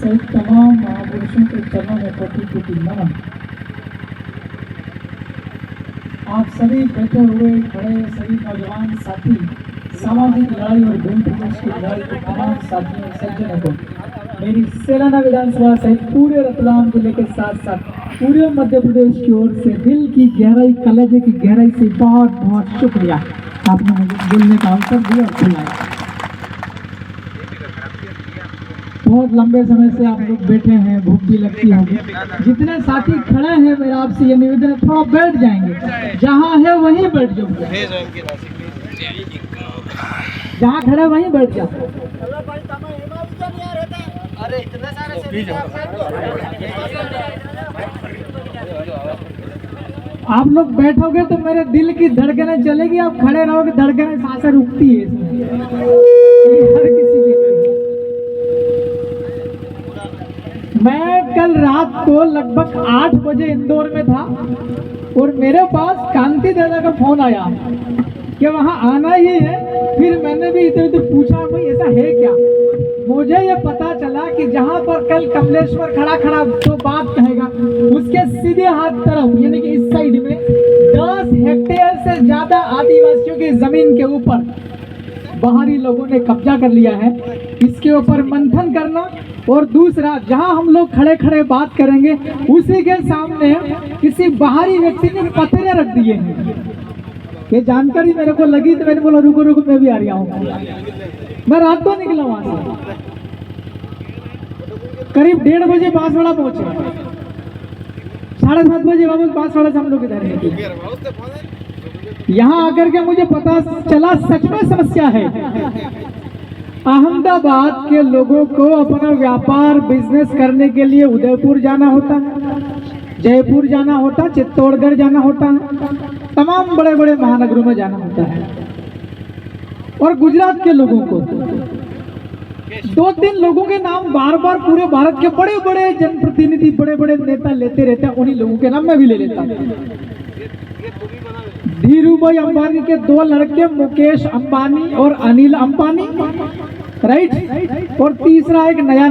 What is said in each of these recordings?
सहित तमाम महापुरुषों के चरणों में कोटि कोटि नमन। आप सभी बैठे हुए खड़े सभी नौजवान साथी, सामाजिक लड़ाई और भूमि प्रदेश की लड़ाई के तमाम साथियों सज्जनों को मेरी सेलाना विधानसभा सहित पूरे रतलाम जिले के साथ साथ पूरे मध्य प्रदेश की ओर से दिल की गहराई, कलेजे की गहराई से बहुत बहुत शुक्रिया। आपने मुझे बोलने का अवसर दिया और बुलाया। बहुत लंबे समय से आप लोग बैठे हैं, भूख भी लगती होगी। जितने साथी खड़े हैं, मेरा आपसे ये निवेदन है, थोड़ा बैठ जाएंगे, जहाँ है वहीं बैठ जाओगे, जहाँ खड़े वहीं बैठ जाओ। आप लोग बैठोगे तो मेरे दिल की धड़कनें चलेगी, आप खड़े रहोगे धड़कनें सांसें रुकती है हर किसी के। मैं कल रात को लगभग 8 बजे इंदौर में था और मेरे पास कांति दादा का फोन आया कि वहाँ आना ही है। फिर मैंने भी इधर उधर पूछा, भाई ऐसा है क्या। मुझे ये पता चला कि जहाँ पर कल कमलेश्वर खड़ा खड़ा तो बात कहेगा, उसके सीधे हाथ तरफ यानी कि इस साइड में 10 हेक्टेयर से ज्यादा आदिवासियों की जमीन के ऊपर बाहरी लोगों ने कब्जा कर लिया है। इसके ऊपर मंथन करना और दूसरा, जहां हम लोग खड़े खड़े बात करेंगे उसी के सामने किसी बाहरी व्यक्ति ने पत्थरे रख दिए हैं। ये जानकारी मेरे को लगी तो मैंने बोला रुको रुको, मैं भी आ रहा हूँ। मैं रात को निकला वहां से, करीब 1:30 बजे बांसवाड़ा पहुंचे, 7:30 बजे वापस बांसवाड़ा से हम लोग इधर हैं। यहाँ आकर के मुझे पता चला सच में समस्या है। अहमदाबाद के लोगों को अपना व्यापार बिजनेस करने के लिए उदयपुर जाना होता है, जयपुर जाना होता, चित्तौड़गढ़ जाना होता है, तमाम बड़े बड़े महानगरों में जाना होता है। और गुजरात के लोगों को 2-3 लोगों के नाम बार बार पूरे भारत के बड़े बड़े जनप्रतिनिधि, बड़े बड़े नेता लेते रहते हैं। उन्हीं लोगों के नाम मैं भी ले लेता हूँ। धीरूभाई अंबानी के 2 लड़के, मुकेश अंबानी और अनिल अंबानी, राइट। और तीसरा एक नया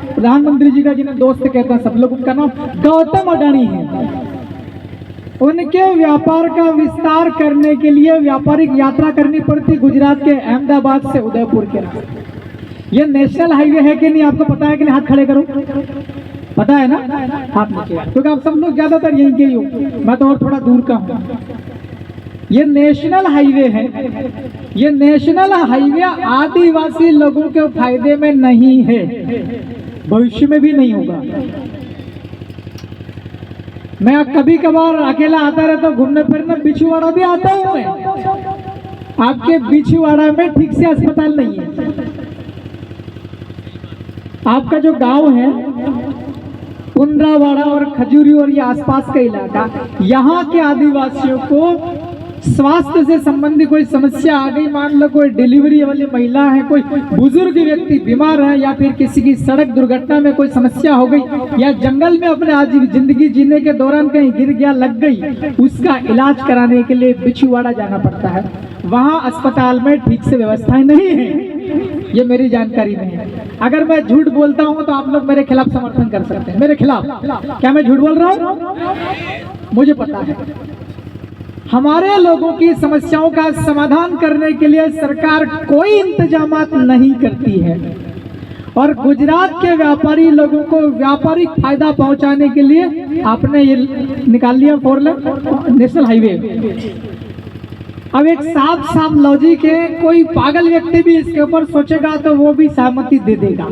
प्रधानमंत्री जी का जिन्हें दोस्त कहते हैं सब लोग, उनका नाम गौतम अडानी है। उनके व्यापार का विस्तार करने के लिए व्यापारिक यात्रा करनी पड़ती गुजरात के अहमदाबाद से उदयपुर के रास्ते। ये नेशनल हाईवे है कि नहीं आपको पता है कि नहीं? हाथ खड़े करो, पता है ना? हाथ नीचे, क्योंकि आप सब लोग ज्यादातर यहीं के ही हो, मैं तो और थोड़ा दूर का हूँ। ये नेशनल हाईवे है। ये नेशनल हाईवे आदिवासी लोगों के फायदे में नहीं है, भविष्य में भी नहीं होगा। मैं कभी कभार अकेला आता रहता हूँ घूमने फिरने, बिछुवाड़ा भी आता हूँ मैं। आपके बिछुवाड़ा में ठीक से अस्पताल नहीं है। आपका जो गांव है कुंद्रावाड़ा और खजूरी और ये आसपास का इलाका, यहाँ के आदिवासियों को स्वास्थ्य से संबंधी कोई समस्या आ गई, मान लो कोई डिलीवरी वाली महिला है, कोई बुजुर्ग व्यक्ति बीमार है, या फिर किसी की सड़क दुर्घटना में कोई समस्या हो गई, या जंगल में अपने आज जिंदगी जीने के दौरान कहीं गिर गया, लग गई, उसका इलाज कराने के लिए बिछुवाड़ा जाना पड़ता है। वहाँ अस्पताल में ठीक से व्यवस्थाएं नहीं है, ये मेरी जानकारी में है। अगर मैं झूठ बोलता हूँ तो आप लोग मेरे खिलाफ समर्थन कर सकते हैं। मेरे खिलाफ क्या मैं झूठ बोल रहा हूँ? मुझे पता है। हमारे लोगों की समस्याओं का समाधान करने के लिए सरकार कोई इंतजामात नहीं करती है, और गुजरात के व्यापारी लोगों को व्यापारिक फायदा पहुंचाने के लिए आपने ये निकाल लिया 4 लेन नेशनल हाईवे। अब एक साफ लॉजिक है, कोई पागल व्यक्ति भी इसके ऊपर सोचेगा तो वो भी सहमति दे देगा।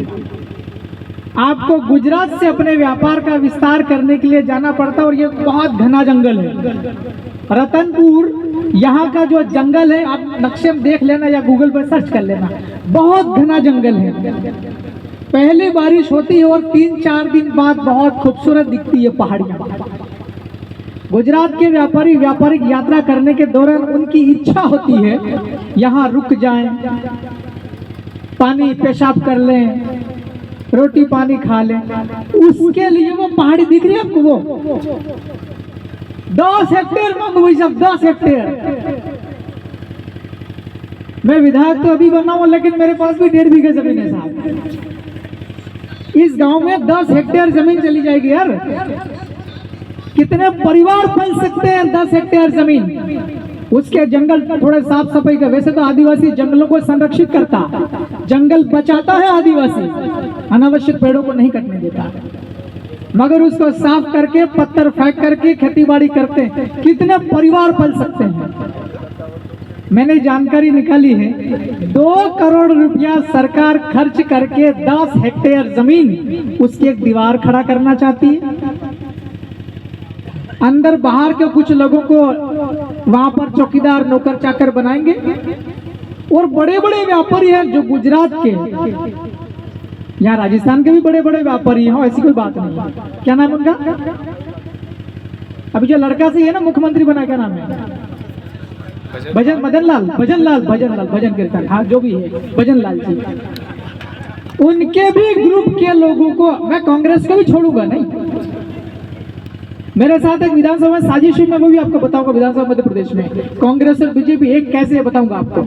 आपको गुजरात से अपने व्यापार का विस्तार करने के लिए जाना पड़ता है, और ये बहुत घना जंगल है। रतनपुर यहाँ का जो जंगल है, आप नक्शे में देख लेना या गूगल पर सर्च कर लेना, बहुत घना जंगल है। पहले बारिश होती है और 3-4 दिन बाद बहुत खूबसूरत दिखती है पहाड़ियाँ। गुजरात के व्यापारी व्यापारिक यात्रा करने के दौरान उनकी इच्छा होती है यहाँ रुक जाएं, पानी पेशाब कर लें, रोटी पानी खा लें। उसके लिए वो पहाड़ी दिख रही है आपको, वो 10 हेक्टेयर मांगो भाई साहब, 10 हेक्टेयर। मैं विधायक तो अभी बना हूं, लेकिन मेरे पास भी 1.5 बीघा जमीन है साहब। इस गांव में 10 हेक्टेयर जमीन चली जाएगी यार, कितने परिवार पल सकते हैं 10 हेक्टेयर जमीन। उसके जंगल थोड़े साफ सफाई का, वैसे तो आदिवासी जंगलों को संरक्षित करता, जंगल बचाता है आदिवासी, अनावश्यक पेड़ों को नहीं कटने देता, मगर उसको साफ करके पत्थर फेंक करके खेतीबाड़ी करते हैं, कितने परिवार पल सकते हैं। मैंने जानकारी निकाली है 2 करोड़ रुपया सरकार खर्च करके 10 हेक्टेयर जमीन उसकी एक दीवार खड़ा करना चाहती है। अंदर बाहर के कुछ लोगों को वहां पर चौकीदार नौकर चाकर बनाएंगे, और बड़े बड़े व्यापारी हैं जो गुजरात के, यहाँ राजस्थान के भी बड़े बड़े व्यापारी हैं, ऐसी कोई बात नहीं है। क्या नाम उनका? अभी जो लड़का से है ना मुख्यमंत्री बना, क्या नाम है? भजन कीर्तन, हाँ जो भी है, भजन लाल जी। उनके भी ग्रुप के लोगों को, मैं कांग्रेस को भी छोड़ूंगा नहीं, मेरे साथ एक विधानसभा में साजिश में, वो भी आपको बताऊंगा विधानसभा मध्य प्रदेश में कांग्रेस और बीजेपी एक कैसे, बताऊंगा आपको।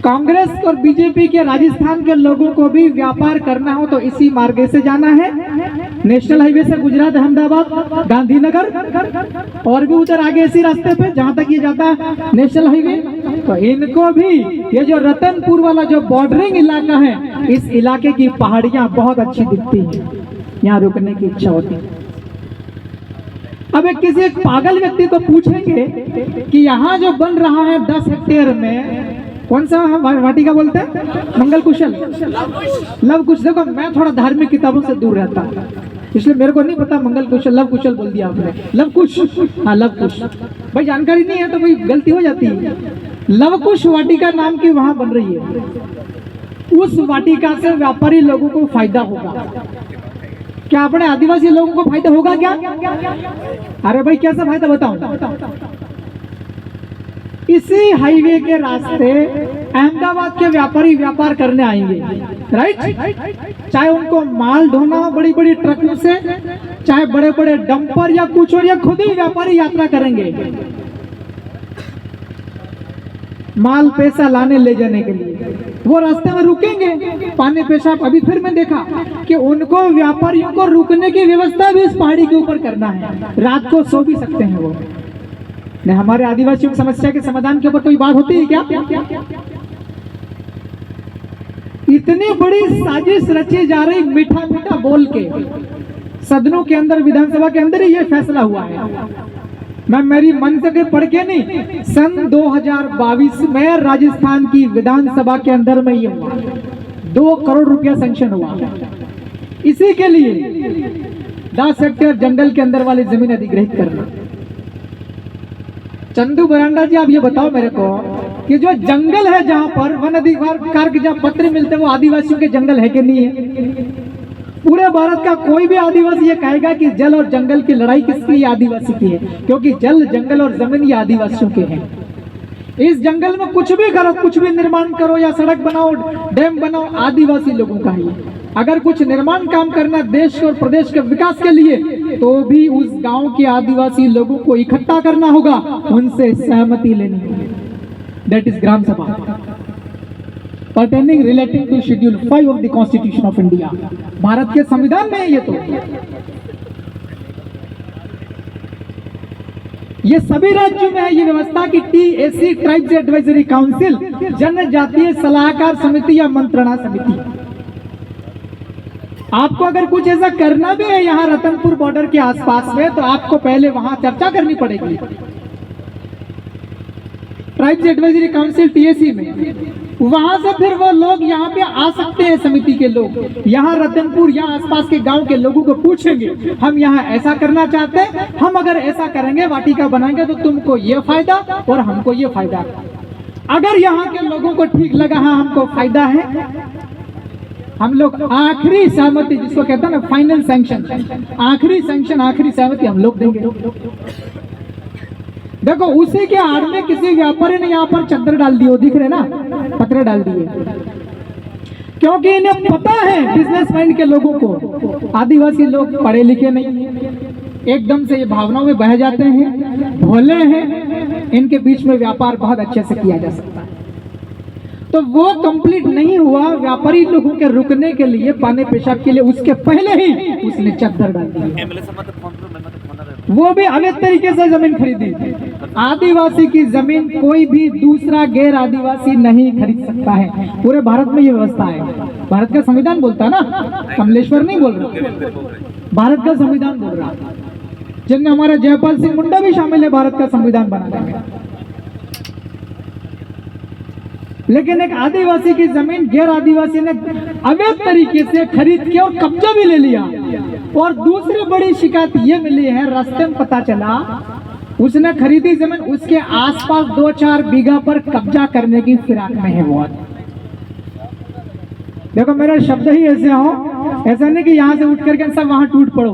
कांग्रेस और बीजेपी के राजस्थान के लोगों को भी व्यापार करना हो तो इसी मार्ग से जाना है, नेशनल हाईवे से गुजरात, अहमदाबाद, गांधीनगर, और भी उधर आगे इसी रास्ते पे जहां तक ये जाता है नेशनल हाईवे। तो इनको भी ये जो रतनपुर वाला जो बॉर्डरिंग इलाका है, इस इलाके की पहाड़ियां बहुत अच्छी दिखती है, यहाँ रुकने की इच्छा होती है। अब किसी एक पागल व्यक्ति को पूछेंगे कि यहाँ जो बन रहा है 10 हेक्टेयर में, कौन सा वाटिका बोलते हैं? मंगल कुशल, लव कुश। देखो मैं थोड़ा धार्मिक किताबों से दूर रहता हूँ, इसलिए मेरे को नहीं पता मंगल कुशल, लव कुशल बोल दिया आपने, लव कुश, हाँ लव कुश। भाई जानकारी नहीं है तो भाई गलती हो जाती है। लव कुश वाटिका नाम की वहां बन रही है। उस वाटिका से व्यापारी लोगों को फायदा होगा। क्या अपने आदिवासी लोगों को फायदा होगा क्या? अरे भाई कैसा फायदा बताऊं? इसी हाईवे के रास्ते अहमदाबाद के व्यापारी व्यापार करने आएंगे, राइट? चाहे उनको माल ढोना हो बड़ी बड़ी ट्रकों से, चाहे बड़े बड़े डंपर या कुछ और, या खुद ही व्यापारी यात्रा करेंगे माल पैसा लाने ले जाने के लिए। वो रास्ते में रुकेंगे, पानी पेशाब। अभी फिर मैं देखा कि उनको व्यापारियों को रुकने की व्यवस्था भी इस पहाड़ी के ऊपर करना है, रात को सो भी सकते हैं वो। नहीं, हमारे आदिवासियों की समस्या के समाधान के ऊपर कोई बात होती है क्या? इतनी बड़ी साजिश रची जा रही, मीठा मीठा बोल के सदनों के अंदर, विधानसभा के अंदर ही ये फैसला हुआ है। मैं मेरी मन से पढ़ के नहीं, सन 2022 में राजस्थान की विधानसभा के अंदर में ये हुआ, 2 करोड़ रुपया सैंक्शन हुआ इसी के लिए 10 हेक्टेयर जंगल के अंदर वाली जमीन अधिग्रहित करना। चंदू बरांडा जी, आप ये बताओ मेरे को कि जो जंगल है जहां पर वन अधिकार के जहां पत्र मिलते हैं, वो आदिवासियों के जंगल है कि नहीं है? पूरे भारत का कोई भी आदिवासी ये कहेगा कि जल और जंगल की लड़ाई किसकी? आदिवासी की है, क्योंकि जल, जंगल और जमीन ये आदिवासियों के हैं। इस जंगल में कुछ भी करो, कुछ भी निर्माण करो या सड़क बनाओ, डैम बनाओ, आदिवासी लोगों का ही। अगर कुछ निर्माण काम करना देश और प्रदेश के विकास के लिए, तो भी उस गांव के आदिवासी लोगों को इकट्ठा करना होगा, उनसे सहमति लेनी होगी। दैट इज ग्राम सभा pertaining relating to schedule 5 of the Constitution of India। Bharat के संविधान में ये तो ये सभी राज्यों में है ये व्यवस्था की TAC ट्राइब्स एडवाइजरी काउंसिल, जनजातीय सलाहकार समिति या मंत्रणा समिति। आपको अगर कुछ ऐसा करना भी है यहाँ रतनपुर बॉर्डर के आसपास में, तो आपको पहले वहां चर्चा करनी पड़ेगी ट्राइब्स एडवाइजरी काउंसिल TAC में। वहां से फिर वो लोग यहाँ पे आ सकते हैं, समिति के लोग यहाँ रतनपुर, यहाँ आसपास के गांव के लोगों को पूछेंगे, हम यहाँ ऐसा करना चाहते हैं, हम अगर ऐसा करेंगे, वाटिका बनाएंगे, तो तुमको ये फायदा और हमको ये फायदा। अगर यहाँ के लोगों को ठीक लगा, हाँ हमको फायदा है, हम लोग आखिरी सहमति, जिसको कहते हैं ना फाइनल सैंक्शन, आखिरी सैंक्शन, आखिरी सहमति हम लोग देंगे। देखो उसी के आड़ में किसी व्यापारी ने यहाँ पर चद्दर डाल दी हो, दिख रहे ना, पत्थर डाल दिए, क्योंकि इन्हें पता है बिजनेस माइंड के लोगों को, आदिवासी लोग पढ़े लिखे नहीं, एकदम से ये भावनाओं में बह जाते हैं, भोले हैं, इनके बीच में व्यापार बहुत अच्छे से किया जा सकता है। तो वो कंप्लीट नहीं हुआ। व्यापारी लोगों के रुकने के लिए, पानी पेशाब के लिए, उसके पहले ही उसने चद्दर डाल दी। वो भी अवैध तरीके से जमीन खरीदी। आदिवासी की जमीन कोई भी दूसरा गैर आदिवासी नहीं खरीद सकता है। पूरे भारत में ये व्यवस्था है। भारत का संविधान बोलता है ना, कमलेश्वर नहीं बोल रहा, भारत का संविधान बोल रहा, जिनमें हमारा जयपाल सिंह मुंडा भी शामिल है भारत का संविधान बनाने में। लेकिन एक आदिवासी की जमीन गैर आदिवासी ने अवैध तरीके से खरीद के और कब्जा भी ले लिया। और दूसरी बड़ी शिकायत ये मिली है, रास्ते में पता चला उसने खरीदी जमीन उसके आसपास 2-4 बीघा पर कब्जा करने की फिराक में है वो। देखो मेरे शब्द ही ऐसे हो, ऐसा नहीं कि यहाँ से उठ करके सब वहां टूट पड़ो।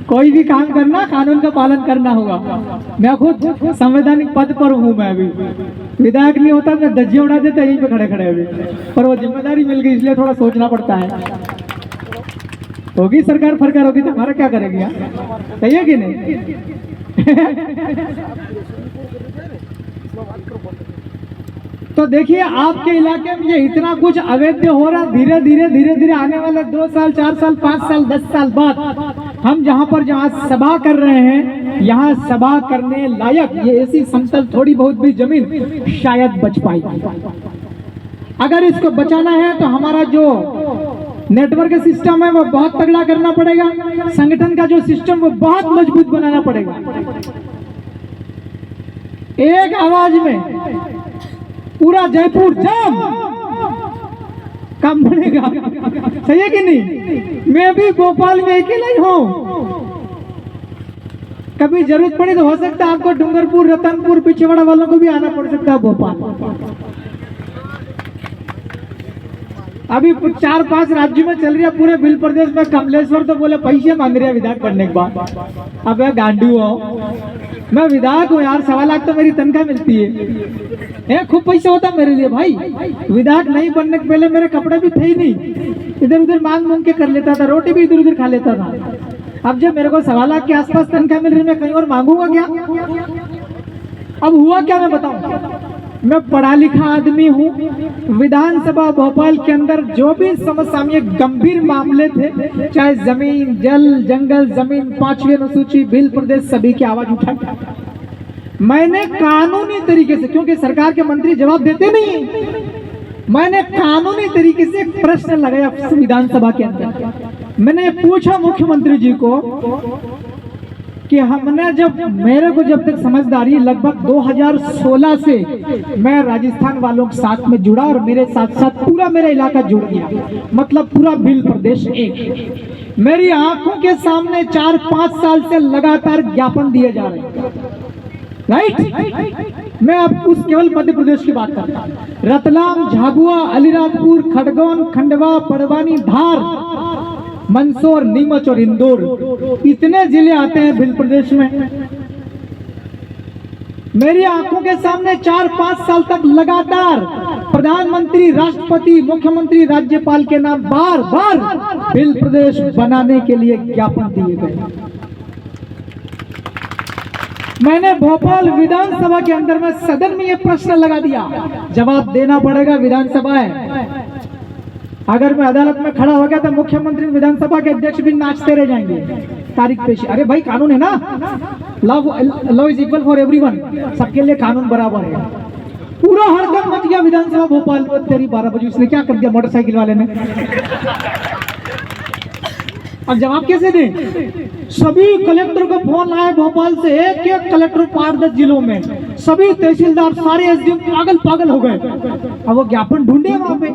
कोई भी काम करना कानून का पालन करना होगा। मैं खुद संवैधानिक पद पर हूँ, मैं अभी विधायक नहीं होता मैं धज्जियां उड़ा देता यहीं पे खड़े खड़े अभी, पर वो जिम्मेदारी मिल गई इसलिए थोड़ा सोचना पड़ता है। होगी सरकार फरकार होगी तो हमारा क्या करेगी यार, सही है कि नहीं? तो देखिए आपके इलाके में ये इतना कुछ अवैध हो रहा, धीरे धीरे आने वाले 2 साल 4 साल 5 साल 10 साल बाद हम जहाँ सभा कर रहे हैं, यहाँ सभा करने लायक ये ऐसी समतल थोड़ी बहुत भी जमीन शायद बच पाएगी। अगर इसको बचाना है तो हमारा जो नेटवर्क सिस्टम है वो बहुत तगड़ा करना पड़ेगा, संगठन का जो सिस्टम वो बहुत मजबूत बनाना पड़ेगा। एक आवाज में पूरा जयपुर जाम काम बनेगा, सही है कि नहीं? मैं भी भोपाल में अकेला ही हूँ। कभी जरूरत पड़ी तो हो सकता है आपको डूंगरपुर, रतनपुर, पिछवाड़ा वालों को भी आना पड़ सकता है भोपाल। अभी 4-5 राज्यों में चल रही है, पूरे बिल प्रदेश में कमलेश्वर तो बोले पैसे मांग रहे हैं विधायक बनने के बाद। अब मैं गांडू हूँ, मैं विधायक हूँ यार, 1.25 लाख तो मेरी तनख्वाह मिलती है, खूब पैसा होता मेरे लिए भाई। विधायक नहीं बनने के पहले मेरे कपड़े भी थे ही नहीं, इधर उधर मांग के कर लेता था, रोटी भी इधर उधर खा लेता था। अब जब मेरे को 1.25 लाख के आसपास तनख्वाह मिल रही, मैं कहीं और मांगूंगा क्या? अब हुआ क्या मैं बताऊं, मैं पढ़ा लिखा आदमी हूँ। विधानसभा भोपाल के अंदर जो भी समसामयिक गंभीर मामले थे, चाहे जमीन, जल, जंगल, जमीन, 5वीं अनुसूची, बिल प्रदेश, सभी की आवाज उठाई मैंने कानूनी तरीके से, क्योंकि सरकार के मंत्री जवाब देते नहीं, मैंने कानूनी तरीके से एक प्रश्न लगाया विधानसभा के अंदर। मैंने पूछा मुख्यमंत्री जी को कि हमने मेरे को जब तक समझदारी, लगभग 2016 से मैं राजस्थान वालों के साथ में जुड़ा और मेरे साथ साथ पूरा मेरा इलाका जुड़ गया, मतलब पूरा भील प्रदेश एक। मेरी आंखों के सामने 4-5 साल से लगातार ज्ञापन दिए जा रहे हैं, राइट? मैं अब उस केवल मध्य प्रदेश की बात करता हूँ। रतलाम, झाबुआ, अलीराजपुर, खड़गौन, खंडवा, परवानी, धार, मंदसौर, नीमच और इंदौर, इतने जिले आते हैं भिल प्रदेश में। मेरी आंखों के सामने 4-5 साल तक लगातार प्रधानमंत्री, राष्ट्रपति, मुख्यमंत्री, राज्यपाल के नाम बार बार भिल प्रदेश बनाने के लिए ज्ञापन दिए गए। मैंने भोपाल विधानसभा के अंदर में सदन में ये प्रश्न लगा दिया, जवाब देना पड़ेगा, विधानसभा है। अगर मैं अदालत में खड़ा हो गया तो मुख्यमंत्री, विधानसभा के अध्यक्ष भी नाचते रह जाएंगे, तारीख पेशी। अरे भाई कानून है ना, law is equal for everyone, सबके लिए कानून बराबर है। पूरा हड़कंप मच गया विधानसभा भोपाल में। तेरी 12 बजे उसने क्या कर दिया मोटरसाइकिल वाले ने, अब जवाब कैसे दें? सभी कलेक्टर को फोन आए भोपाल से, एक कलेक्टर 5-10 जिलों में, सभी तहसीलदार, सारे एसडीएम पागल हो गए। अब वो ज्ञापन ढूंढे वहां पे,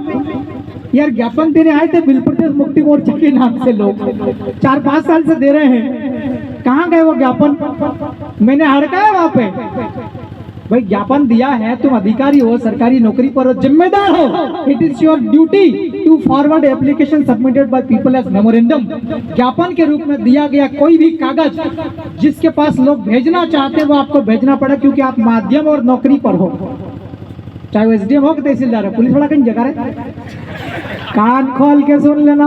यार ज्ञापन देने आए थे बिल प्रदेश मुक्ति मोर्चा के नाम से, लोग 4-5 साल से दे रहे हैं, कहाँ गए वो ज्ञापन? मैंने हड़काया वहां पे। भाई ज्ञापन दिया है, तुम अधिकारी हो, सरकारी नौकरी पर हो, जिम्मेदार हो, it is your duty to forward application submitted by people as memorandum. ज्ञापन के रूप में दिया गया कोई भी कागज जिसके पास लोग भेजना चाहते हैं वो आपको भेजना पड़ा, क्योंकि आप माध्यम और नौकरी पर हो, चाहे वो एसडीएम हो कि तहसीलदार हो, पुलिस वाला कहीं जगह है। कान खोल के सुन लेना,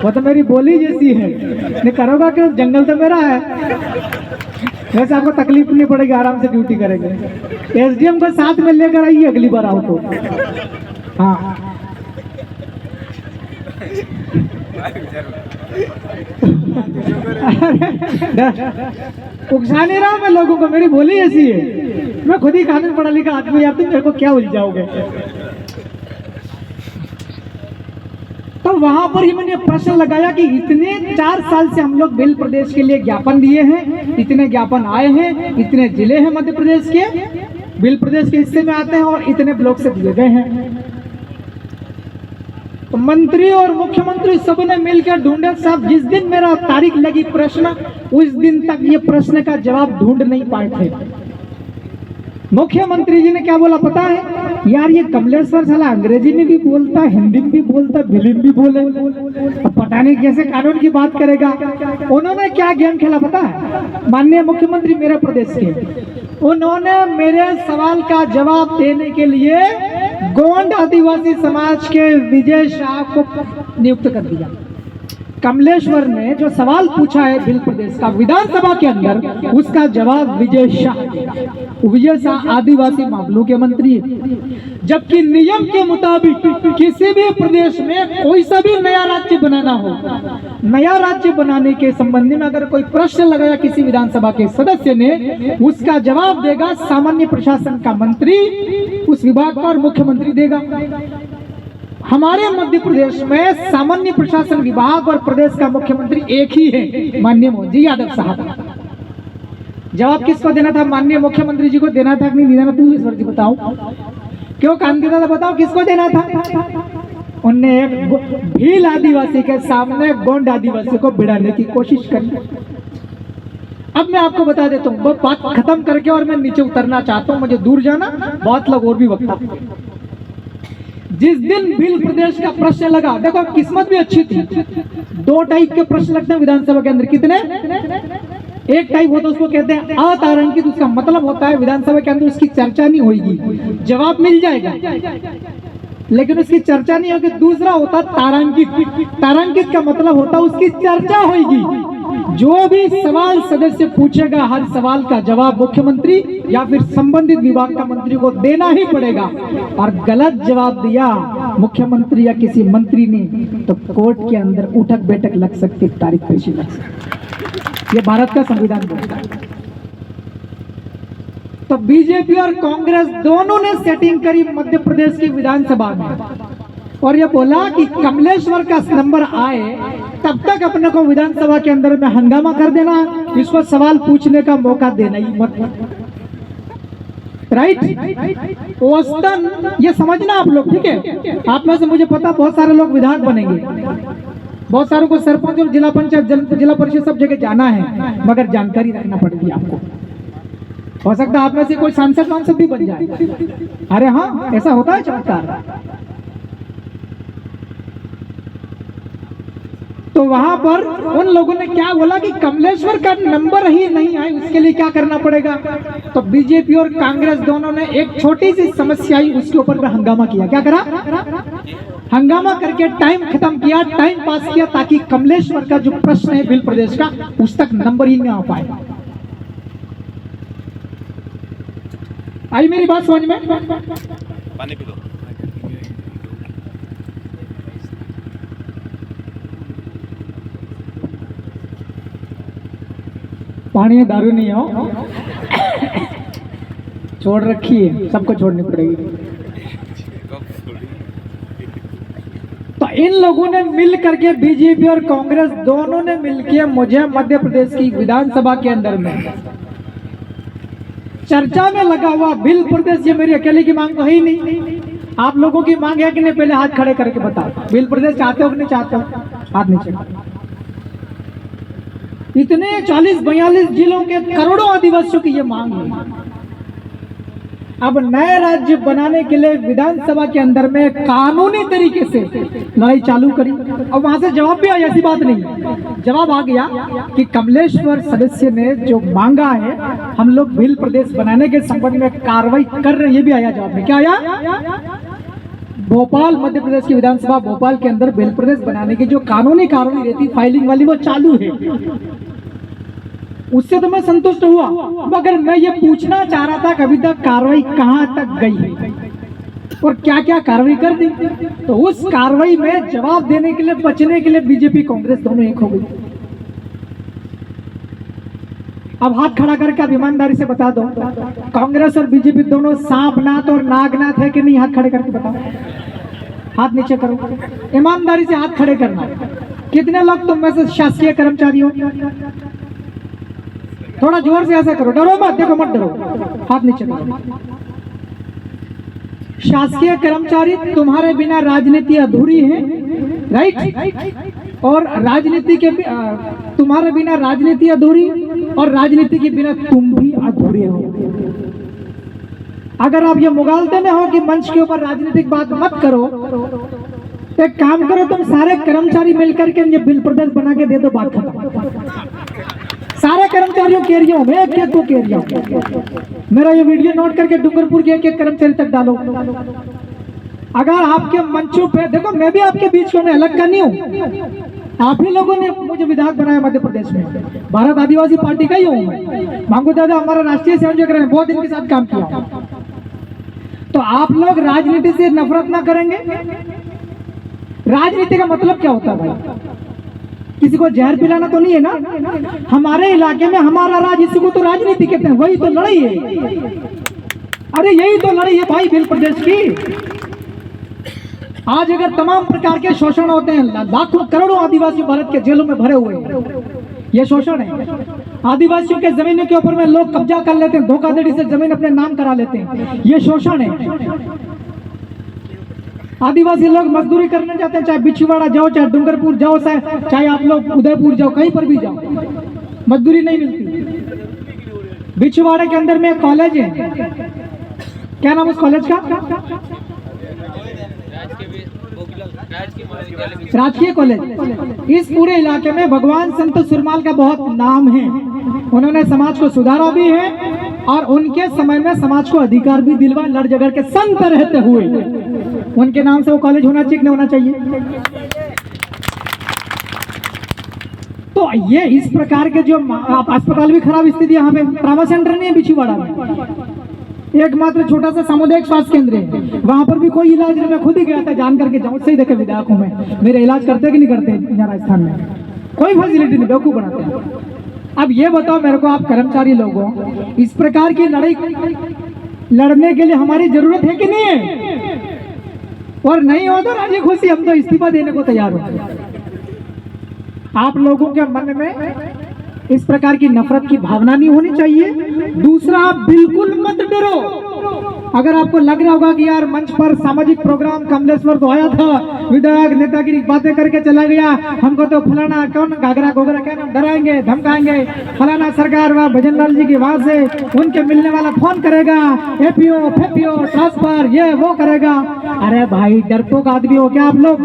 वो तो मेरी बोली जैसी है, नहीं करोगा कि जंगल तो मेरा है। वैसे आपको तकलीफ नहीं पड़ेगी, आराम से ड्यूटी करेंगे। एसडीएम को साथ में लेकर आइए अगली बार आओ तो। हाँ उकसा नहीं रहा मैं लोगों को, मेरी बोली ऐसी है। मैं खुद ही कानून पढ़ा लिखा आदमी, आप तो मेरे को क्या उलझाओगे। तो वहां पर ही मैंने प्रश्न लगाया कि इतने 4 साल से हम लोग बिल प्रदेश के लिए ज्ञापन दिए हैं, इतने ज्ञापन आए हैं, इतने जिले हैं मध्य प्रदेश के बिल प्रदेश के हिस्से में आते हैं और इतने ब्लॉक से दिए गए हैं। तो मंत्री और मुख्यमंत्री सबने मिलकर ढूंढे, साहब जिस दिन मेरा तारीख लगी प्रश्न, उस दिन तक ये प्रश्न का जवाब ढूंढ नहीं पाए थे। मुख्यमंत्री जी ने क्या बोला पता है, यार ये कमलेश्वर साला अंग्रेजी में भी बोलता, हिंदी में भी बोलता, फिल्म भी बोले, अब पता नहीं कैसे कानून की बात करेगा। उन्होंने क्या गेम खेला पता है माननीय मुख्यमंत्री मेरे प्रदेश के, उन्होंने मेरे सवाल का जवाब देने के लिए गोंड आदिवासी समाज के विजय शाह को नियुक्त कर दिया। कमलेश्वर ने जो सवाल पूछा है बिल प्रदेश का विधानसभा के अंदर, उसका जवाब विजय शाह देगा। विजय शाह आदिवासी मामलों के मंत्री है। जबकि नियम के मुताबिक किसी भी प्रदेश में कोई सा भी नया राज्य बनाना हो, नया राज्य बनाने के संबंध में अगर कोई प्रश्न लगाया किसी विधानसभा के सदस्य ने, उसका जवाब देगा सामान्य प्रशासन का मंत्री, उस विभाग का, और मुख्यमंत्री देगा। हमारे मध्य प्रदेश में सामान्य प्रशासन विभाग और प्रदेश का मुख्यमंत्री एक ही है, माननीय मोदी यादव साहब। जवाब किसको देना था, माननीय मुख्यमंत्री जी को देना था कि नहीं देना, तू ईश्वर जी बताओ, क्यों कांति दादा बताओ किसको देना था। उनने एक भील आदिवासी के सामने गोंड आदिवासी को भिड़ाने की कोशिश करी। अब मैं आपको बता देता हूँ, बात खत्म करके और मैं नीचे उतरना चाहता हूँ, मुझे दूर जाना, बहुत लोग और भी वक्ता। जिस दिन बिल प्रदेश का प्रश्न लगा, देखो किस्मत भी अच्छी थी, 2 टाइप के प्रश्न लगते हैं विधानसभा के अंदर। कितने? एक टाइप होता है उसको कहते हैं अतारांकित, उसका मतलब होता है विधानसभा के अंदर उसकी चर्चा नहीं होगी, जवाब मिल जाएगा लेकिन उसकी चर्चा नहीं होगी। दूसरा होता तारांकित, तारांकित का मतलब होता है उसकी चर्चा होगी। जो भी सवाल सदस्य पूछेगा, हर सवाल का जवाब मुख्यमंत्री या फिर संबंधित विभाग का मंत्री को देना ही पड़ेगा। और गलत जवाब दिया मुख्यमंत्री या किसी मंत्री ने तो कोर्ट के अंदर उठक बैठक लग सकती, तारीख पेशी लग सकती। ये भारत का संविधान बोलता है। तो बीजेपी और कांग्रेस दोनों ने सेटिंग करी मध्य प्रदेश की विधानसभा में, और ये बोला कि कमलेश्वर का नंबर आए तब तक अपने को विधानसभा के अंदर में हंगामा कर देना, इसको सवाल पूछने का मौका देना ही मत। राइट? औसतन ये समझना आप लोग, ठीक है? आप में से मुझे पता बहुत सारे लोग विधायक बनेंगे, बहुत सारों को सरपंच और जिला पंचायत, जिला परिषद सब जगह जाना है, मगर जानकारी रखना पड़ेगी आपको। हो सकता है आप में से कोई सांसद भी बन जाए। अरे हाँ, ऐसा होता है चमत्कार। तो वहां पर उन लोगों ने क्या बोला कि कमलेश्वर का नंबर ही नहीं आए, उसके लिए क्या करना पड़ेगा। तो बीजेपी और कांग्रेस दोनों ने एक छोटी सी समस्या आई, उसके ऊपर में हंगामा किया। क्या करा? हंगामा करके टाइम खत्म किया, टाइम पास किया, ताकि कमलेश्वर का जो प्रश्न है बिल प्रदेश का, उस तक नंबर ही नहीं आ पाए। आई मेरी बात समझ में? पानी पी लो। पानी है, दारू नहीं हो, छोड़ रखी है, सबको छोड़नी पड़ेगी। तो इन लोगों ने मिल करके, बीजेपी और कांग्रेस दोनों ने मिलकर मुझे मध्य प्रदेश की विधानसभा के अंदर में चर्चा में लगा हुआ बिल प्रदेश, ये मेरी अकेले की मांग तो है ही नहीं, आप लोगों की मांग है कि नहीं? पहले हाथ खड़े करके बताओ, बिल प्रदेश चाहते हो कि नहीं चाहते हो? हाथ नीचे। इतने 40-42 जिलों के करोड़ों आदिवासियों की ये मांग है। अब नए राज्य बनाने के लिए विधानसभा के अंदर में कानूनी तरीके से लड़ाई चालू करी, और वहां से जवाब भी आया, ऐसी बात नहीं, जवाब आ गया कि कमलेश्वर सदस्य ने जो मांगा है, हम लोग बिल प्रदेश बनाने के संबंध में कार्रवाई कर रहे हैं, ये भी आया जवाब में। क्या आया? भोपाल, मध्य प्रदेश की विधानसभा भोपाल के अंदर बिल प्रदेश बनाने की जो कानूनी कार्रवाई रहती, फाइलिंग वाली, वो चालू है। उससे तो मैं संतुष्ट हुआ, मगर मैं ये पूछना चाह रहा था कि अभी तक कार्रवाई कहाँ तक गई है और क्या क्या कार्रवाई कर दी। तो उस कार्रवाई में जवाब देने के लिए, बचने के लिए बीजेपी कांग्रेस दोनों एक हो गई। अब हाथ खड़ा करके आप ईमानदारी से बता दो, कांग्रेस और बीजेपी दोनों सांपनाथ और नागनाथ है कि नहीं? हाथ खड़े करके बताओ, हाथ नीचे करो, ईमानदारी से हाथ खड़े करना। कितने लोग तुम में से शासकीय कर्मचारी हो? थोड़ा जोर से ऐसा करो, डरो मत, देखो मत डरो, हाथ नीचे करो। शासकीय कर्मचारी, तुम्हारे बिना राजनीति अधूरी है, राइट? और राजनीति के तुम्हारे बिना राजनीति अधूरी, और राजनीति के बिना तुम भी अधूरे हो। अगर आप ये मुगालते में हो कि मंच के ऊपर राजनीतिक बात मत करो, तो एक काम करो, तुम सारे कर्मचारी मिलकर के ये बिल प्रदेश बना के दे दो, बात खत्म। सारे कर्मचारियों के एरिया में एक एक को एरिया, मेरा ये वीडियो नोट करके डूंगरपुर के एक एक कर्मचारी तक डालो। अगर आपके मंचों पे देखो, मैं भी आपके बीच में अलग का नहीं हूँ, आप ही लोगों ने मुझे विधायक बनाया मध्य प्रदेश में, भारत आदिवासी पार्टी का ही हूँ मैं। मांगू दादा हमारा राष्ट्रीय संयोजक रहे, बहुत इनके साथ काम किया। तो आप लोग राजनीति से नफरत ना करेंगे? राजनीति का मतलब क्या होता है भाई? किसी को जहर पिलाना तो नहीं है ना? हमारे इलाके में हमारा राज, इसी को तो राजनीति कहते हैं, वही तो लड़ाई है। अरे यही तो लड़ाई है भाई बिल प्रदेश की। आज अगर तमाम प्रकार के शोषण होते हैं, लाखों करोड़ों आदिवासी भारत के जेलों में भरे हुए हैं, ये शोषण है। आदिवासियों के जमीनों के ऊपर में लोग कब्जा कर लेते हैं, धोखाधड़ी से जमीन अपने नाम करा लेते हैं, ये शोषण है। आदिवासी लोग मजदूरी करने जाते हैं, चाहे बिछवाड़ा जाओ, चाहे डूंगरपुर जाओ, चाहे आप लोग उदयपुर जाओ, कहीं पर भी जाओ, मजदूरी नहीं मिलती। बिछवाड़े के अंदर में एक कॉलेज है, क्या नाम उस कॉलेज का? राजकीय कॉलेज। इस पूरे इलाके में भगवान संत सुरमाल का बहुत नाम है। उन्होंने समाज को सुधारा भी है और उनके समय में समाज को अधिकार भी दिलवा, लड़ झगड़ के संत रहते हुए। उनके नाम से वो कॉलेज होना चाहिए कि नहीं होना चाहिए? तो ये इस प्रकार के जो अस्पताल भी खराब स्थिति, यहाँ पे ट्रामा सेंटर नहीं है बिछीवाड़ा में, एकमात्र छोटा सा सामुदायिक स्वास्थ्य केंद्र है, वहां पर भी कोई इलाज नहीं। मैं खुद ही गया था, जान करके जाऊँ, सही देखे विधायक हूँ मैं, मेरे इलाज करते कि नहीं करते यहाँ राजस्थान में? कोई फैसिलिटी नहीं, बेवकूफ बनाते हैं। अब ये बताओ मेरे को, आप कर्मचारी लोगों, इस प्रकार की लड़ाई लड़ने के लिए हमारी जरूरत है कि नहीं है? और नहीं हो तो राजी खुशी हम तो इस्तीफा देने को तैयार हो। आप लोगों के मन में इस प्रकार की नफरत की भावना नहीं होनी चाहिए। दूसरा, आप बिल्कुल मत डरो। अगर आपको लग रहा होगा कि यार मंच पर सामाजिक प्रोग्राम कमलेश्वर तो आया था, विधायक नेतागिरी बातें करके चला गया, हमको तो फलाना कौन घाघरा घोघरा कहना, डराएंगे धमकाएंगे, फलाना सरकार वह भजन लाल जी की वहां से उनके मिलने वाला फोन करेगा, एपीओ फेपीओ ट्रांसफर ये वो करेगा। अरे भाई डरपोक आदमी हो क्या आप लोग?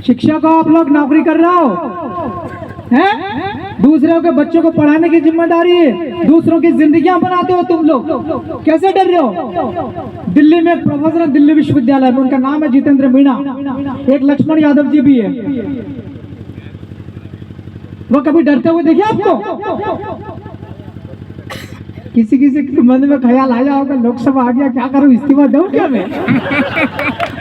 शिक्षक हो आप लोग, नौकरी कर रहे हो हैं? दूसरों के बच्चों को पढ़ाने की जिम्मेदारी है, दूसरों की जिंदगियां बनाते हो तुम लोग, कैसे डर रहे हो? दिल्ली में एक प्रोफेसर है, दिल्ली विश्वविद्यालय में, उनका नाम है जितेंद्र मीणा, एक लक्ष्मण यादव जी भी है। वो कभी डरते हुए देखे आपको? किसी किसी के मन में ख्याल आया होगा लोकसभा आ गया, क्या करूं, इस्तीफा दूं क्या मैं?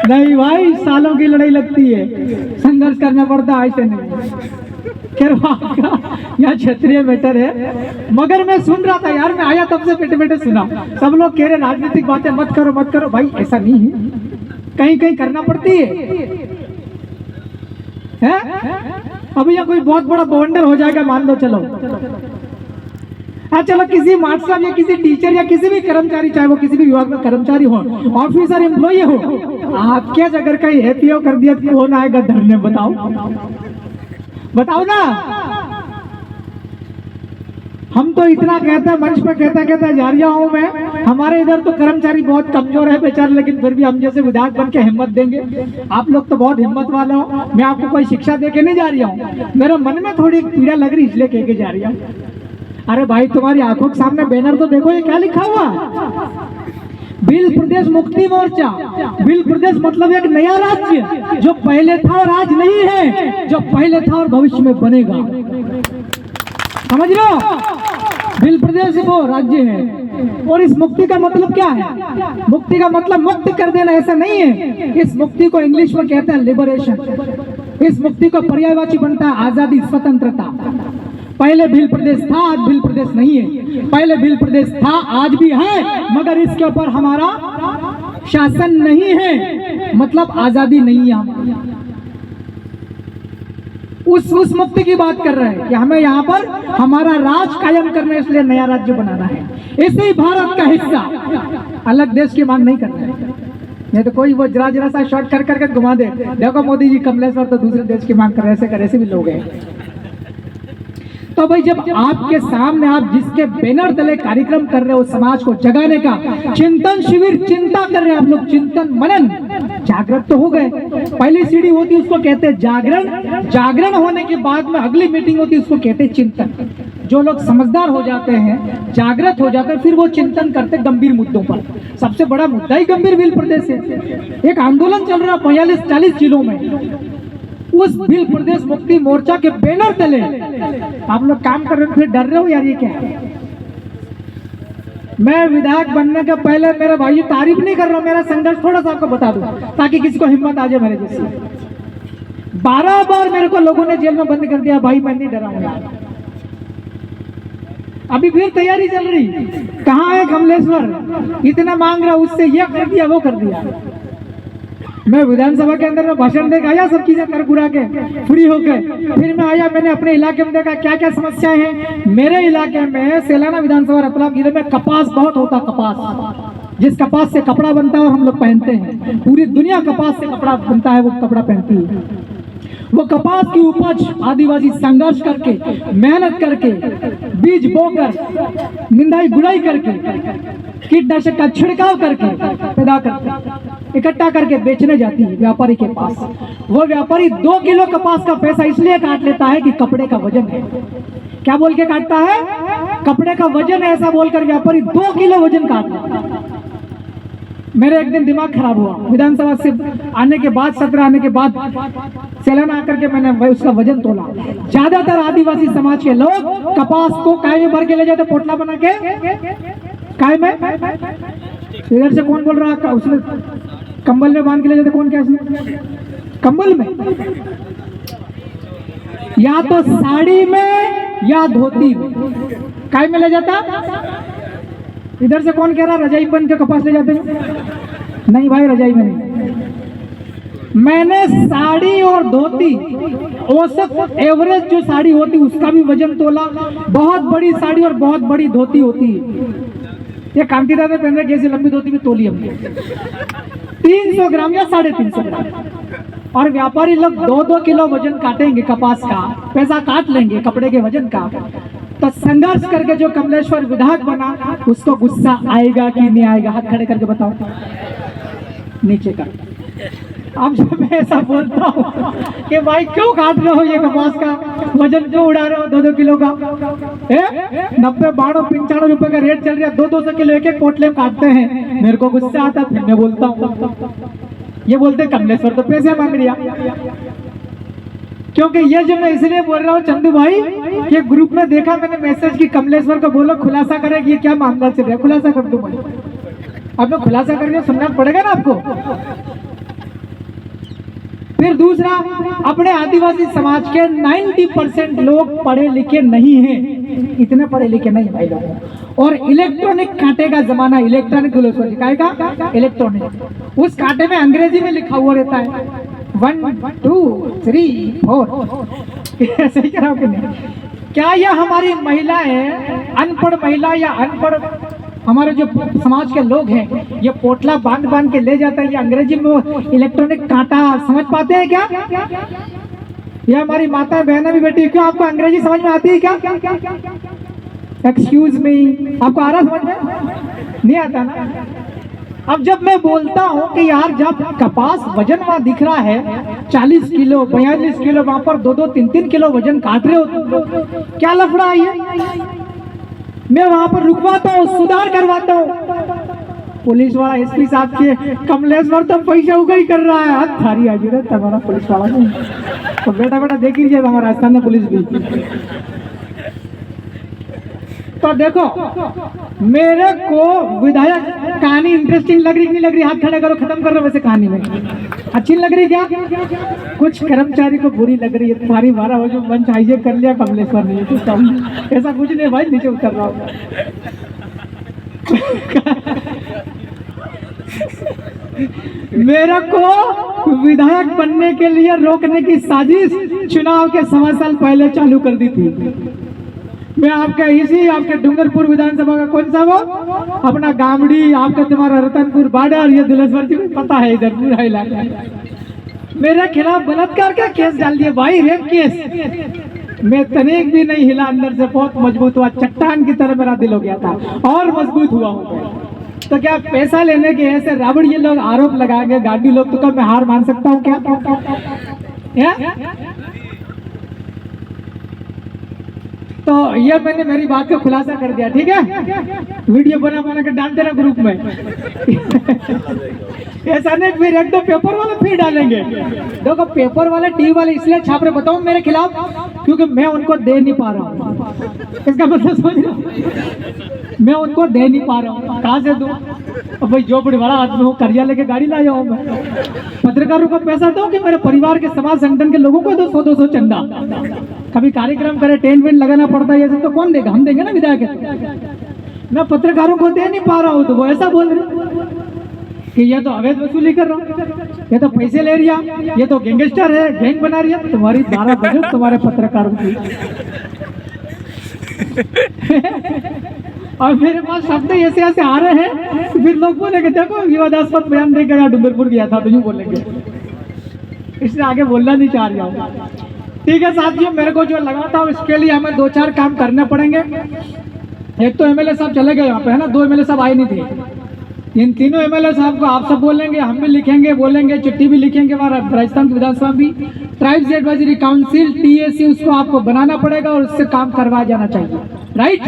नहीं भाई, सालों की लड़ाई लगती है, संघर्ष करना पड़ता है, ऐसे नहीं। यहाँ क्षेत्रीय मैटर है, मगर मैं सुन रहा था यार, मैं आया तब से बैठे बैठे सुना, सब लोग कह रहे राजनीतिक बातें मत करो मत करो। भाई ऐसा नहीं है, कहीं कहीं करना पड़ती है? अभी यहाँ कोई बहुत बड़ा बवंडर हो जाएगा मान लो, चलो चलो किसी मास्टर या किसी टीचर या किसी भी कर्मचारी, चाहे वो किसी भी विभाग में कर्मचारी हो, ऑफिसर एम्प्लॉय हो, आपके अगर कहीं एपीओ कर दिया तो कौन आएगा धरने? बताओ बताओ ना। हम तो इतना कहते हैं, मंच पे कहता जा रहा हूँ मैं, हमारे इधर तो कर्मचारी बहुत कमजोर है बेचारे, लेकिन फिर भी हम जैसे विधायक बन के हिम्मत देंगे। आप लोग तो बहुत हिम्मत वाले हो, मैं आपको कोई शिक्षा दे के नहीं जा रही हूँ, मेरे मन में थोड़ी पीड़ा लग रही इसलिए कह के जा रही हूँ। अरे भाई तुम्हारी आंखों के सामने बैनर तो देखो, ये क्या लिखा हुआ? बिल प्रदेश मुक्ति मोर्चा। बिल प्रदेश मतलब एक नया राज्य, जो पहले था और आज नहीं है, जो पहले था और भविष्य में बनेगा। समझ लो, भील प्रदेश वो राज्य है। और इस मुक्ति का मतलब क्या है? मुक्ति का मतलब मुक्त कर देना ऐसा नहीं है। इस मुक्ति को इंग्लिश में कहते हैं लिबरेशन। इस मुक्ति को पर्यायवाची बनता है आजादी, स्वतंत्रता। पहले भील प्रदेश था, आज भील प्रदेश नहीं है। पहले भील प्रदेश था, आज भी है, मगर इसके ऊपर हमारा शासन नहीं है, मतलब आजादी नहीं है हमारी। उस मुक्ति की बात कर रहे हैं कि हमें यहाँ पर हमारा राज कायम करना है, इसलिए नया राज्य बनाना है। इसे ही भारत का हिस्सा, अलग देश की मांग नहीं करना है। नहीं तो कोई वो जरा जरा सा शॉर्ट कर करके घुमा दे, देखो मोदी जी कमलेश्वर तो दूसरे देश की मांग कर रहे, ऐसे कर ऐसे भी लोग हैं। तो भाई जब आपके सामने आप जिसके बैनर तले कार्यक्रम कर रहे हो, समाज को जगाने का चिंतन शिविर, चिंता कर रहे हैं आप लोग, चिंतन मनन, जागृत तो हो गए। पहली सीढ़ी होती है उसको कहते हैं जागरण। जागरण होने के बाद में अगली मीटिंग होती है उसको कहते हैं चिंतन। जो लोग समझदार हो जाते हैं, जागृत हो जाते हैं, फिर वो चिंतन करते गंभीर मुद्दों पर। सबसे बड़ा मुद्दा ही गंभीर भील प्रदेश है। एक आंदोलन चल रहा 45-40 जिलों में, उस भील प्रदेश मुक्ति मोर्चा के बैनर तले आप लोग काम कर रहे हो, फिर डर रहे हो यार, ये क्या है? मैं विधायक बनने के पहले मेरे भाई तारीफ नहीं कर रहा हूं, मेरा संघर्ष थोड़ा सा आपको बता दूं ताकि किसी को हिम्मत आ जाए मेरे जैसे। 12 बार मेरे को लोगों ने जेल में बंद कर दिया, भाई मैं नहीं डरा हूं यार। अभी फिर तैयारी चल रही, कहाँ है कमलेश्वर, इतना मांग रहा, उससे ये कर दिया वो कर दिया। मैं विधानसभा के अंदर में भाषण देकर आया, सब चीजें कर गुरा के फ्री होकर, फिर मैं आया, मैंने अपने इलाके में देखा क्या क्या समस्याएं हैं। मेरे इलाके में सेलाना विधानसभा रतलाम जिले में कपास बहुत होता, कपास, जिस कपास से कपड़ा बनता है और हम लोग पहनते हैं, पूरी दुनिया कपास से कपड़ा बनता है, वो कपड़ा पहनती है। वो कपास की उपज आदिवासी संघर्ष करके, मेहनत करके, बीज बोकर, निंदाई गुड़ाई करके, कीटनाशक का छिड़काव करके पैदा करके इकट्ठा करके बेचने जाती है व्यापारी के पास। वो व्यापारी 2 किलो कपास का पैसा इसलिए काट लेता है कि कपड़े का वजन है। क्या बोल के काटता है? कपड़े का वजन है, ऐसा बोलकर व्यापारी 2 किलो वजन काट लेता है। मेरे एक दिन दिमाग खराब हुआ, विधानसभा से आने के बाद, सत्र आने के बाद सेलाना आकर के मैंने उसका वजन तोला। ज्यादातर आदिवासी समाज के लोग कपास को काय में भर के ले जाते, पोटला बना के काय में। इधर से कौन बोल रहा है? उसने कंबल में बांध के ले जाते, कौन? क्या कंबल में, या तो साड़ी में या धोती में, काय में ले जाता। इधर से कौन कह रहा रजाई बन के कपास ले जाते हैं? नहीं भाई, रजाई में नहीं। मैंने साड़ी और धोती, औसत एवरेज जो साड़ी होती उसका भी वजन तोला। बहुत बड़ी साड़ी और बहुत बड़ी धोती होती है, ये कांति दादा पहन रहे, कैसी लंबी धोती भी तोली हमने, 300 ग्राम या 350 ग्राम। और व्यापारी लोग 2-2 किलो वजन काटेंगे कपास का, पैसा काट लेंगे कपड़े के वजन का। तो संघर्ष करके जो कमलेश्वर विधायक बना, उसको गुस्सा आएगा कि नहीं आएगा? हाथ खड़े करके बताओ, नीचे कर। अब जब मैं ऐसा बोलता हूँ कि भाई क्यों काट रहे हो ये कपास का वजन, क्यों उड़ा रहे हो 2-2 किलो का? 90, 92, 95 रुपए का रेट चल रहा है, 200 किलो एक पोटले काटते हैं। मेरे को गुस्सा आता, फिर मैं बोलता हूँ, ये बोलते कमलेश्वर तो पैसे मांग लिया। क्योंकि ये जो मैं इसलिए बोल रहा हूँ चंदू भाई, ये ग्रुप में देखा मैंने मैसेज की कमलेश्वर को बोलो खुलासा करे कि ये क्या मामला चल रहा है, खुलासा कर दो भाई। अब मैं खुलासा करके सुनना पड़ेगा ना आपको। फिर दूसरा, अपने आदिवासी समाज के 90% लोग पढ़े लिखे नहीं हैं, इतने पढ़े लिखे नहीं भाई लोग। और इलेक्ट्रॉनिक कांटे का जमाना, इलेक्ट्रॉनिक काय का इलेक्ट्रॉनिक, उस कांटे में अंग्रेजी में लिखा हुआ रहता है 1 2 3 4 ऐसे ही कराओ कि नहीं? क्या यह हमारी महिलाएं, अनपढ़ महिला या अनपढ़ हमारे जो समाज के लोग हैं, ये पोटला बांध के ले जाते हैं, ये अंग्रेजी में इलेक्ट्रॉनिक कांटा समझ पाते हैं क्या? ये हमारी माता बहनें भी बेटी, क्यों आपको अंग्रेजी समझ में आती है क्या? एक्सक्यूज मी, आपको आ रहा समझ में? नहीं आता ना। अब जब मैं बोलता हूँ कि यार जब कपास वजन वहां दिख रहा है 40 किलो 42 किलो, वहां पर 2-2 3-3 किलो वजन काट रहे हो, क्या लफड़ा है? मैं वहां पर रुकवाता हूँ, सुधार करवाता हूँ। पुलिस वाला एसपी साहब के कमलेश्वर तो पैसा उगाई कर रहा है, हाथ थारी आज हमारा पुलिस वाला नहीं तो बेटा देख लीजिए हमारा राजस्थान में पुलिस भी। तो देखो, मेरे को विधायक कहानी इंटरेस्टिंग लग रही कि नहीं लग रही? हाथ खड़े करो, खत्म कर रहे वैसे कहानी में। अच्छी लग रही क्या? कुछ कर्मचारी को बुरी लग रही है। तुम्हारी 12 बजे मंच हाईजेक कर लिया कमलेश्वर ने, कुछ ऐसा कुछ नहीं भाई, नीचे उतर रहा हूँ। मेरे को विधायक बनने के लिए रोकने की साजिश चुनाव के 1.25 साल पहले चालू कर दी थी। मैं आपका इसी आपके डूंगरपुर विधानसभा का कौन सा वो अपना गामड़ी, आपका तुम्हारा रतनपुर बॉर्डर, ये दिलेश्वर जी को पता है, इधर पूरा इलाका मेरे खिलाफ बलात्कार का केस डाल दिया भाई, रेप केस। मैं तनिक भी नहीं हिला, अंदर से बहुत मजबूत हुआ, चट्टान की तरह मेरा दिल हो गया था और मजबूत हुआ हूँ। तो क्या पैसा लेने के ऐसे रावण ये लोग आरोप लगाएंगे गाड़ी लोग, तो क्या मैं हार मान सकता हूँ क्या? तो ये मैंने मेरी बात का खुलासा कर दिया, ठीक है? वीडियो बना के डाल देना ग्रुप में। ऐसा नहीं फिर एक दो पेपर वाले फिर डालेंगे। देखो पेपर वाले टीवी वाले इसलिए छाप रहे बताऊं मेरे खिलाफ, क्योंकि मैं उनको दे नहीं पा रहा हूँ। इसका मतलब समझ रहे हो? मैं उनको दे नहीं पा रहा हूँ, कहाँ से दूं? अब भाई जो बड़ी बड़ा आदमी हो, कर्जा लेके गाड़ी ला जाऊँ मैं? पत्रकारों को पैसा दो कि मेरे परिवार के समाज संगठन के लोगों को 200 चंदा। कभी कार्यक्रम करे, टेंट वेंट लगाना पड़ता है, ये सब तो कौन देगा? हम देंगे ना विधायक। मैं पत्रकारों को दे नहीं पा रहा हूँ, तो वो ऐसा बोल रहे कि ये तो अवैध वसूली कर रहा हूँ, ये तो पैसे ले रिया, ये तो गैंगस्टर है, गैंग बना रही है। तुम्हारी 12 बजे तुम्हारे पत्रकारों की। और मेरे पास शब्द ऐसे ऐसे आ रहे हैं, फिर लोग बोलेंगे देखो विवादास्पद बयान देकर डूंगरपुर गया था, तो यूं बोलेंगे। इसलिए आगे बोलना नहीं चाह रहा हूँ। ठीक है साथियों, मेरे को जो लगा था उसके लिए हमें 2-4 काम करने पड़ेंगे। एक तो एमएलए साहब चले गए यहाँ पे, है ना? 2 एमएलए साहब आए नहीं थे। इन तीनों एमएलए साहब को आप सब बोलेंगे, हम भी लिखेंगे, बोलेंगे, चिट्ठी भी लिखेंगे। हमारा राजस्थान की विधानसभा भी ट्राइब्स एडवाइजरी काउंसिल TAC उसको आपको बनाना पड़ेगा और उससे काम करवाया जाना चाहिए, राइट?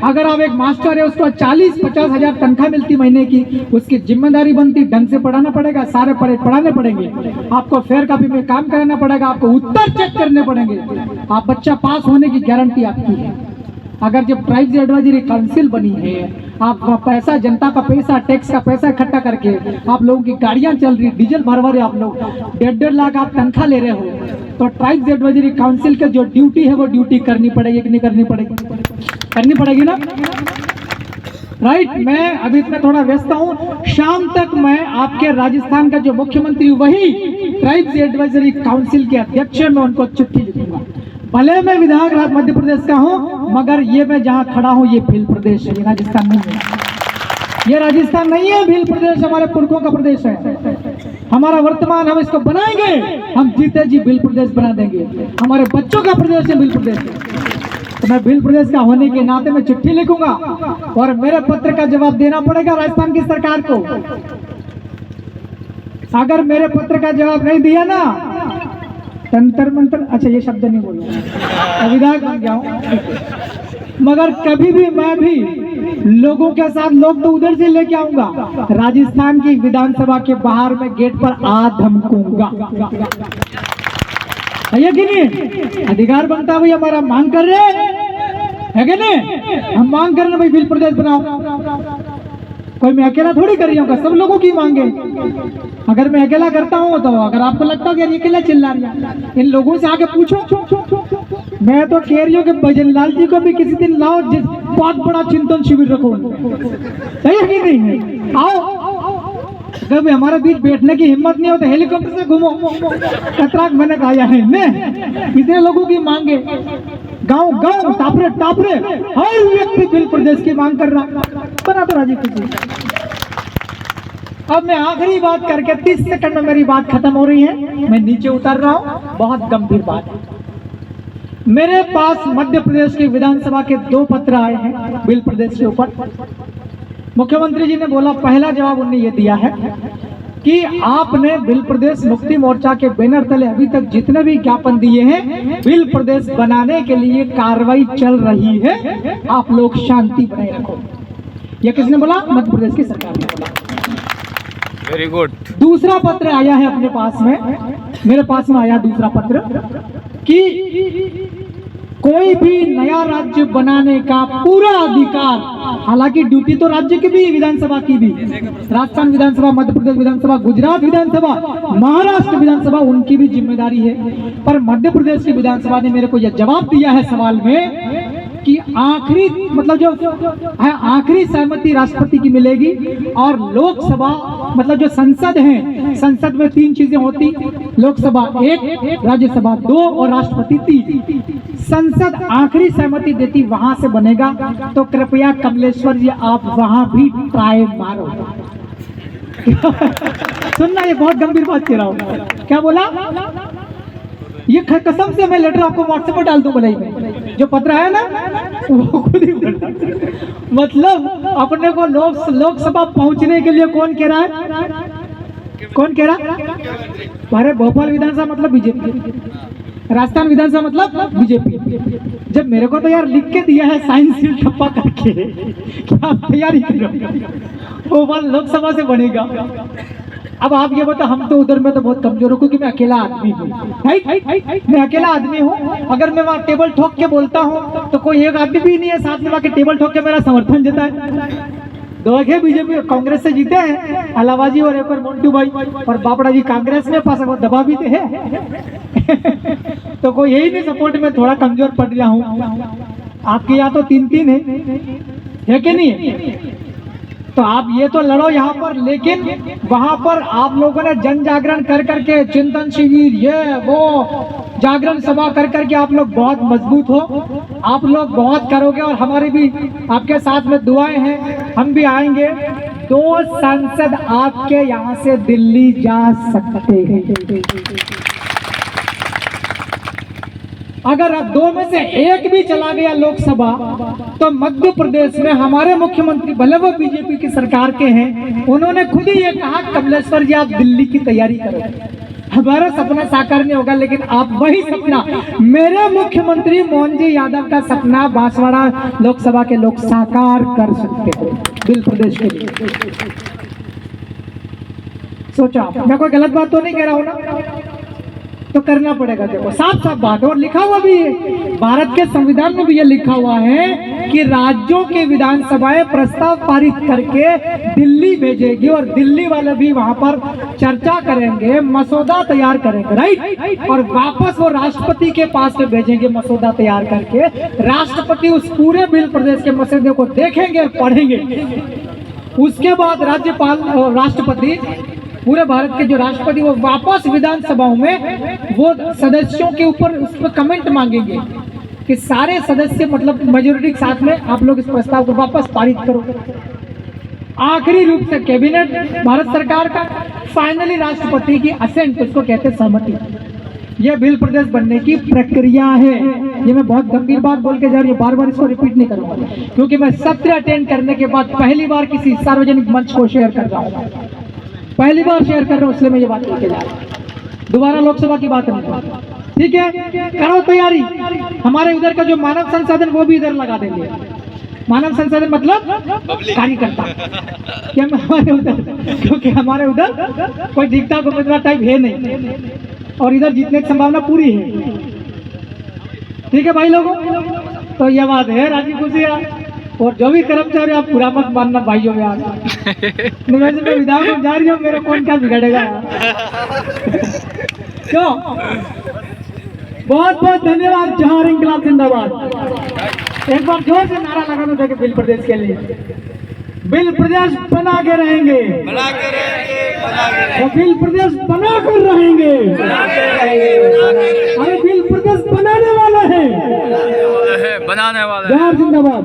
अगर आप एक मास्टर है, उसको 40-50 हजार तनख्वाह मिलती महीने की, उसकी जिम्मेदारी बनती, ढंग से पढ़ाना पड़ेगा, सारे पढ़ाने पड़ेंगे आपको, फेयर कॉपी में काम कराना पड़ेगा, आपको उत्तर चेक करने पड़ेंगे। आप बच्चा पास होने की गारंटी आपकी है। अगर जब ट्राइब्स एडवाइजरी काउंसिल बनी है, आप पैसा, जनता का पैसा, टैक्स का पैसा इकट्ठा करके आप लोगों की गाड़ियां चल रही, डीजल भरवा रहे आप लोग, 1.5 लाख आप तनख्वाह ले रहे हो, तो ट्राइब्स एडवाइजरी काउंसिल की जो ड्यूटी है वो ड्यूटी करनी पड़ेगी कि नहीं करनी पड़ेगी? करनी पड़ेगी ना, राइट? मैं अभी इतना थोड़ा व्यस्त हूँ, शाम तक मैं आपके राजस्थान का जो मुख्यमंत्री वही ट्राइब्स एडवाइजरी काउंसिल के अध्यक्ष है, मैं उनको चिट्ठी लिखूंगा। भले मैं विधायक मध्य प्रदेश का हूँ, मगर ये मैं जहाँ खड़ा हूँ ये भील प्रदेश है, ये राजस्थान नहीं है। ये राजस्थान नहीं है, भील प्रदेश हमारे पुरखों का प्रदेश है, हमारा वर्तमान। हम इसको बनाएंगे, हम जीते जी भील प्रदेश बना देंगे। हमारे बच्चों का प्रदेश है भील प्रदेश। तो मैं भील प्रदेश का होने के नाते मैं चिट्ठी लिखूंगा और मेरे पत्र का जवाब देना पड़ेगा राजस्थान की सरकार को। अगर मेरे पत्र का जवाब नहीं दिया ना, तंत्र मंत्र, अच्छा ये शब्द नहीं बोलूंगा, विधायक बन गया हूं, मगर कभी भी मैं भी लोगों के साथ, लोग तो उधर से लेके आऊंगा, राजस्थान की विधानसभा के बाहर में गेट पर आ धमकूंगा। है कि नहीं? अधिकार बनता है भाई, हमारा मांग कर रहे है कि नहीं? हम मांग कर रहे भाई भील प्रदेश बनाओ। कोई मैं अकेला थोड़ी कर रही हूँ, सब लोगों की मांगे। अगर मैं अकेला करता हूँ तो अगर आपको लगता है कि ये अकेला चिल्ला रही है, इन लोगों से आके पूछो। मैं तो कह रही हूँ कि भजनलाल जी को भी किसी दिन लाओ, जिस बहुत बड़ा चिंतन शिविर रखो, सही है कि नहीं है? आओ, कभी हमारे बीच बैठने की हिम्मत नहीं हो तो हेलीकॉप्टर से घूमो, कतराक मैंने कहा है ने इतने लोगों की मांगे, गांव गांव टापरे हर व्यक्ति भील प्रदेश की मांग कर रहा, बना तो राजी कीजिए। अब मैं आखिरी बात करके 30 सेकंड में मेरी बात खत्म हो रही है, मैं नीचे उतर रहा हूं। बहुत गंभीर बात है। मेरे पास मध्य प्रदेश की विधानसभा के 2 पत्र आए हैं भील प्रदेश के ऊपर। मुख्यमंत्री जी ने बोला, पहला जवाब उन्होंने ये दिया है कि आपने भील प्रदेश मुक्ति मोर्चा के बैनर तले अभी तक जितने भी ज्ञापन दिए हैं, भील प्रदेश बनाने के लिए कार्रवाई चल रही है, आप लोग शांति बनाए रखो। ये किसने बोला? मध्य प्रदेश की सरकार ने बोला। Very good. दूसरा पत्र आया है अपने पास में, मेरे पास में आया दूसरा पत्र कि कोई भी नया राज्य बनाने का पूरा अधिकार, हालांकि ड्यूटी तो राज्य की भी, विधानसभा की भी, राजस्थान विधानसभा, मध्य प्रदेश विधानसभा, गुजरात विधानसभा, महाराष्ट्र विधानसभा, उनकी भी जिम्मेदारी है। पर मध्य प्रदेश की विधानसभा ने मेरे को यह जवाब दिया है सवाल में कि आखिरी मतलब जो है आखिरी सहमति राष्ट्रपति की मिलेगी, और लोकसभा मतलब जो संसद है, संसद में 3 चीजें होती, लोकसभा 1, राज्यसभा 2 और राष्ट्रपति 3। संसद आखिरी सहमति देती वहां से बनेगा। तो कृपया कमलेश्वर जी आप वहां भी ट्राई मारो। सुनना, ये बहुत गंभीर बात कह रहा हूँ। क्या बोला? ये कसम से मैं लेटर आपको व्हाट्सएप पर डाल दूं भलाई में, जो पत्र है ना वो खुद ही मतलब अपने को लोकसभा पहुंचने के लिए कौन कह रहा है? कौन कह रहा? अरे भोपाल विधानसभा मतलब बीजेपी, राजस्थान विधानसभा मतलब बीजेपी। जब मेरे को तो यार लिख के दिया है साइन सील ठप्पा करके कि आप तैयारी करो, भोपाल लोकसभा से बनेगा। अब आप ये बताओ, हम तो उधर में तो बहुत कमजोर हूँ क्योंकि मैं अकेला आदमी हूँ, मैं अकेला आदमी हूँ। अगर मैं वहाँ टेबल ठोक के बोलता हूँ तो कोई एक आदमी भी नहीं है साथ में वहाँ के टेबल ठोक के मेरा समर्थन देता है। 2 है बीजेपी कांग्रेस से जीते हैं, अलावाजी और एक और मोन्टू भाई, और बापड़ा जी कांग्रेस में पास वो दबा भी है। तो कोई यही नहीं सपोर्ट में थोड़ा कमजोर पड़ गया हूँ। आपके यहाँ तो 3-3 है कि नहीं? तो आप ये तो लड़ो यहाँ पर, लेकिन वहां पर आप लोगों ने जन जागरण कर करके, चिंतन शिविर, ये वो जागरण सभा कर करके आप लोग बहुत मजबूत हो, आप लोग बहुत करोगे, और हमारी भी आपके साथ में दुआएं हैं, हम भी आएंगे। 2 सांसद आपके यहाँ से दिल्ली जा सकते हैं। अगर 2 में से 1 भी चला गया लोकसभा, तो मध्य प्रदेश में हमारे मुख्यमंत्री, भले वो बीजेपी की सरकार के हैं, उन्होंने खुद ही ये कहा कमलेश्वर जी आप दिल्ली की तैयारी करो, हमारा सपना साकार नहीं होगा, लेकिन आप वही सपना मेरे मुख्यमंत्री मोहन जी यादव का सपना बांसवाड़ा लोकसभा के लोग साकार कर सकते हो दिल प्रदेश के लिए। सोचा, मैं कोई गलत बात तो नहीं कह रहा हूँ ना? तो करना पड़ेगा। देखो साफ साफ बात है, और लिखा हुआ भी है, भारत के संविधान में भी ये लिखा हुआ है कि राज्यों की विधानसभाएं प्रस्ताव पारित करके दिल्ली भेजेगी, और दिल्ली वाले भी वहां पर चर्चा करेंगे, मसौदा तैयार करेंगे, राइट, और वापस वो राष्ट्रपति के पास में भेजेंगे मसौदा तैयार करके। राष्ट्रपति उस पूरे बिल प्रदेश के मसौदे को देखेंगे और पढ़ेंगे। उसके बाद राज्यपाल, राष्ट्रपति, पूरे भारत के जो राष्ट्रपति, वो वापस विधानसभाओं में वो सदस्यों के ऊपर उस पर कमेंट मांगेंगे कि सारे सदस्य मतलब मेजोरिटी के साथ में आप लोग इस प्रस्ताव को वापस पारित करो। आखिरी रूप से कैबिनेट भारत सरकार का, फाइनली राष्ट्रपति की असेंट, उसको कहते हैं सहमति। यह बिल प्रदेश बनने की प्रक्रिया है। ये मैं बहुत गंभीर बात बोल के जा रही हूँ, बार बार इसको रिपीट नहीं करूंगा, क्योंकि मैं सत्र अटेंड करने के बाद पहली बार किसी सार्वजनिक मंच को शेयर कर रहा हूँ, पहली बार शेयर कर रहा हूँ, इसलिए मैं ये बात लेके जा रहा हूँ। दोबारा लोकसभा की बात नहीं, ठीक है? करो तैयारी। हमारे उधर का जो मानव संसाधन वो भी इधर लगा देंगे। मानव संसाधन मतलब कार्यकर्ता, क्या हमारे उधर, क्योंकि हमारे उधर कोई दिखता को मित्र टाइप है नहीं, और इधर जीतने की संभावना पूरी है। ठीक है भाई लोगों, तो यह बात है। राजी खुशी है, और जो भी कर्मचारी आप पूरा मत मानना भाइयों में आज मैं विधान में जा रही हूँ, मेरा कौन क्या बिगड़ेगा क्यों? बहुत बहुत धन्यवाद। जहां इंकलाब जिंदाबाद। एक बार जोर से नारा लगा दो देखिए बिल प्रदेश के लिए। बिल प्रदेश बना के रहेंगे, और बिल प्रदेश बना कर रहेंगे। अरे बिल प्रदेश बनाने वाला है, बनाने वाला है। जहां जिंदाबाद।